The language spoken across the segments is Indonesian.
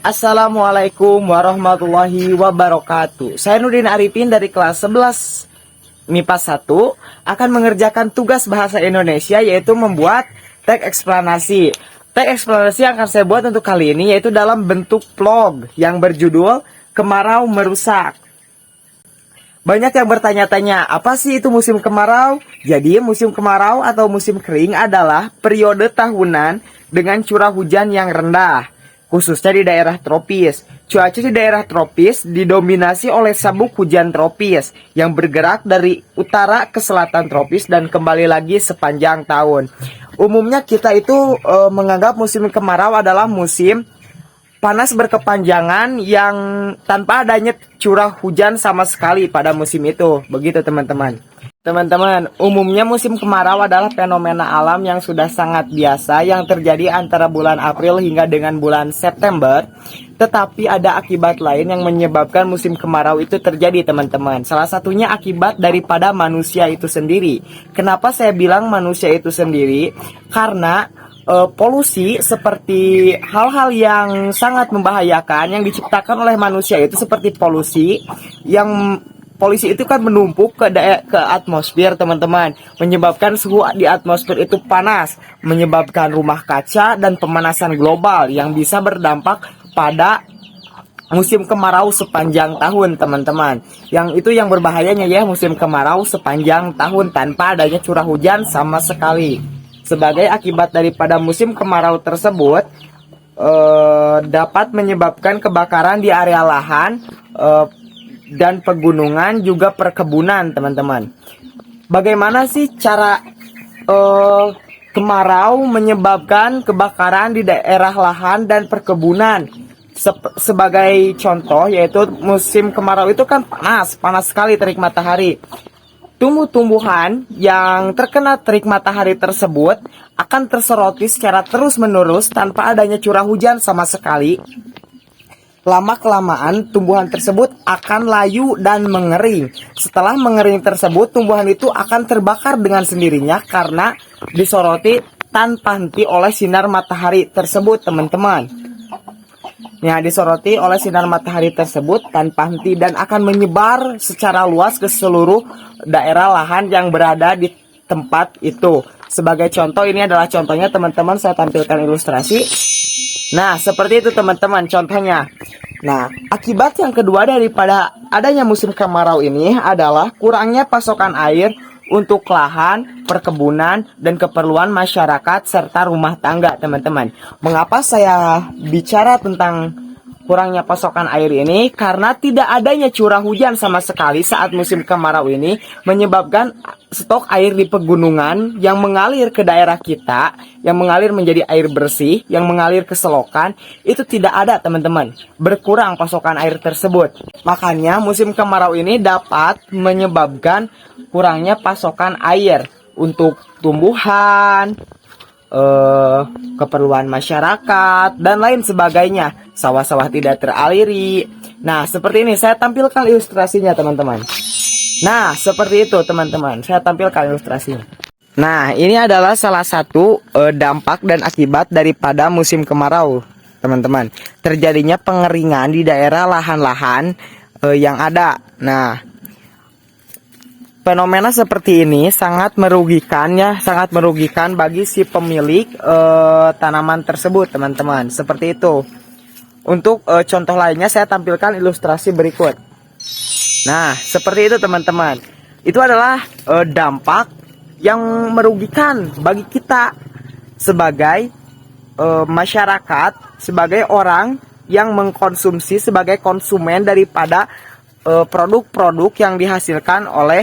Assalamualaikum warahmatullahi wabarakatuh. Saya Nurdin Arifin dari kelas 11 MIPA 1 akan mengerjakan tugas bahasa Indonesia, yaitu membuat teks eksplanasi. Teks eksplanasi yang akan saya buat untuk kali ini yaitu dalam bentuk vlog yang berjudul Kemarau Merusak. Banyak yang bertanya-tanya, apa sih itu musim kemarau? Jadi musim kemarau atau musim kering adalah periode tahunan dengan curah hujan yang rendah, khususnya di daerah tropis. Cuaca di daerah tropis didominasi oleh sabuk hujan tropis yang bergerak dari utara ke selatan tropis dan kembali lagi sepanjang tahun. Umumnya kita itu menganggap musim kemarau adalah musim panas berkepanjangan yang tanpa adanya curah hujan sama sekali pada musim itu. Begitu teman-teman. Teman-teman, umumnya musim kemarau adalah fenomena alam yang sudah sangat biasa yang terjadi antara bulan April hingga dengan bulan September. Tetapi ada akibat lain yang menyebabkan musim kemarau itu terjadi, teman-teman. Salah satunya akibat daripada manusia itu sendiri. Kenapa saya bilang manusia itu sendiri? Karena polusi seperti hal-hal yang sangat membahayakan yang diciptakan oleh manusia itu seperti polusi itu kan menumpuk ke atmosfer, teman-teman, menyebabkan suhu di atmosfer itu panas, menyebabkan rumah kaca dan pemanasan global yang bisa berdampak pada musim kemarau sepanjang tahun, teman-teman. Yang itu yang berbahayanya ya, musim kemarau sepanjang tahun tanpa adanya curah hujan sama sekali. Sebagai akibat daripada musim kemarau tersebut dapat menyebabkan kebakaran di area lahan dan pegunungan, juga perkebunan, teman-teman. Bagaimana sih cara kemarau menyebabkan kebakaran di daerah lahan dan perkebunan? Sebagai contoh, yaitu musim kemarau itu kan panas sekali terik matahari. Tumbuh-tumbuhan yang terkena terik matahari tersebut akan terseroti secara terus-menerus tanpa adanya curah hujan sama sekali. Lama-kelamaan tumbuhan tersebut akan layu dan mengering. Setelah mengering tersebut, tumbuhan itu akan terbakar dengan sendirinya karena disoroti tanpa henti oleh sinar matahari tersebut, teman-teman. Ya, disoroti oleh sinar matahari tersebut tanpa henti dan akan menyebar secara luas ke seluruh daerah lahan yang berada di tempat itu. Sebagai contoh, ini adalah contohnya, teman-teman, saya tampilkan ilustrasi. Nah, seperti itu, teman-teman, contohnya. Nah, akibat yang kedua daripada adanya musim kemarau ini adalah kurangnya pasokan air untuk lahan, perkebunan, dan keperluan masyarakat serta rumah tangga, teman-teman. Mengapa saya bicara tentang kurangnya pasokan air ini? Karena tidak adanya curah hujan sama sekali saat musim kemarau ini menyebabkan stok air di pegunungan yang mengalir ke daerah kita, yang mengalir menjadi air bersih, yang mengalir ke selokan, itu tidak ada, teman-teman. Berkurang pasokan air tersebut. Makanya musim kemarau ini dapat menyebabkan kurangnya pasokan air untuk tumbuhan, keperluan masyarakat, dan lain sebagainya. Sawah-sawah tidak teraliri. Nah, seperti ini saya tampilkan ilustrasinya, teman-teman. Nah, seperti itu, teman-teman, saya tampilkan ilustrasinya. Nah, ini adalah salah satu dampak dan akibat daripada musim kemarau, teman-teman. Terjadinya pengeringan di daerah lahan-lahan yang ada. Nah, fenomena seperti ini sangat merugikan ya, sangat merugikan bagi si pemilik tanaman tersebut, teman-teman. Seperti itu. Untuk contoh lainnya saya tampilkan ilustrasi berikut. Nah, seperti itu, teman-teman. Itu adalah dampak yang merugikan bagi kita sebagai masyarakat, sebagai orang yang mengkonsumsi, sebagai konsumen daripada produk-produk yang dihasilkan oleh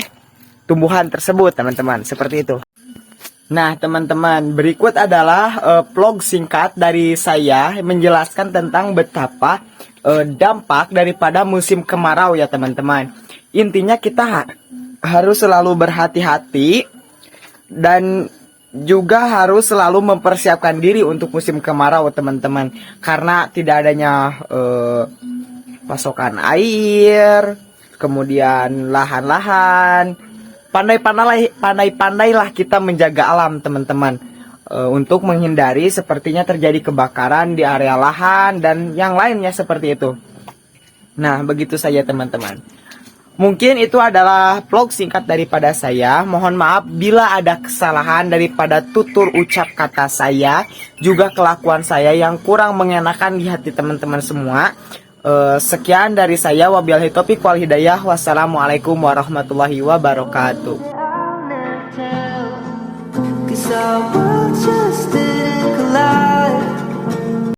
tumbuhan tersebut, teman-teman. Seperti itu. Nah, teman-teman, berikut adalah vlog singkat dari saya menjelaskan tentang betapa dampak daripada musim kemarau ya, teman-teman. Intinya kita harus selalu berhati-hati dan juga harus selalu mempersiapkan diri untuk musim kemarau, teman-teman. Karena tidak adanya pasokan air, kemudian lahan-lahan, pandai-pandailah kita menjaga alam teman-teman, untuk menghindari sepertinya terjadi kebakaran di area lahan dan yang lainnya seperti itu. Nah, begitu saja teman-teman. Mungkin itu adalah vlog singkat daripada saya. Mohon maaf bila ada kesalahan daripada tutur ucap kata saya, juga kelakuan saya yang kurang mengenakan di hati teman-teman semua. Sekian dari saya, wabillahi taufiq wal hidayah. Wassalamualaikum warahmatullahi wabarakatuh. 'Cause our world just didn't collide.